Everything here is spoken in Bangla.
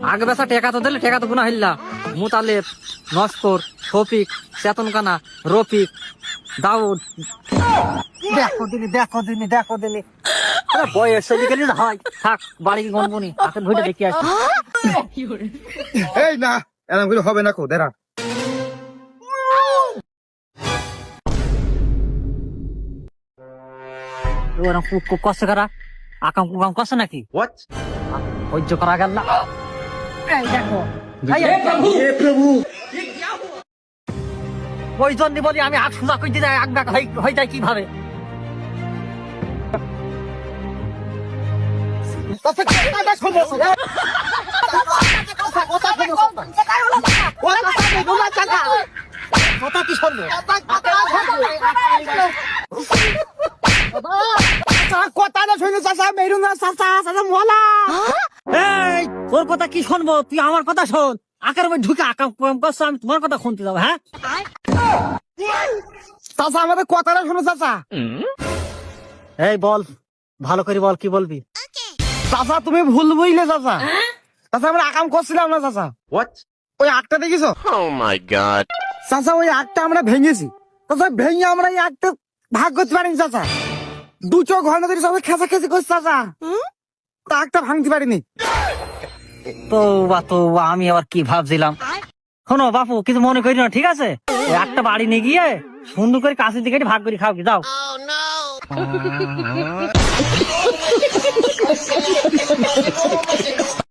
আগে বেসা টেকা তো দিলে টেকা তো গুনা হইলা মুতালেব নস্কর শফিক চেতন কানা রফিক দাউদ দেখো দিনি বয়স গেলি না হয় থাক বাড়ি গনবনি আখের ভইটা দেখি আসি এই না এরকম করে হবে না কো দেরা ওরা খুব কষ্ট করা আকাম কুকাম কষ্ট নাকি হোয়াট সহ্য করা গেল না এই দেখো ওই জন্য বলি আমি আগ সোজা করে দিই আগ ব্যাক হয়ে যায় কিভাবে কথা কি শুনবো কথা না শুনে চাচা মেরু না চাচা চাচা মোলা এই তোর কথা কি শুনবো তুই আমার কথা শোন আকার মধ্যে ঢুকে আকাম কুকাম করছো আমি তোমার কথা শুনতে যাবো হ্যাঁ চাচা আমাদের কথাটা শুনো চাচা এই বল ভালো করে বল কি বলবি চাচা তুমি ভুল বুঝলে চাচা চাচা আমরা আকাম করছিলাম না চাচা What? ওই আগটা দেখিছো Oh my god. চাচা ওই আগটা আমরা ভেঙেছি চাচা ভেঙে আমরা এই আগটা ভাগ করতে পারিনি চাচা দু চোখ ঘন্টা ধরে সবাই খেঁচাখেঁচি করছে চাচা তা আগটা ভাঙতে পারিনি তো আমি আবার কি ভাবছিলাম শোনো বাপু কিছু মনে করি না ঠিক আছে ওই একটা বাড়ি নিয়ে গিয়ে সুন্দর করে কাছে দিকে ভাগ করে খাও কি যাও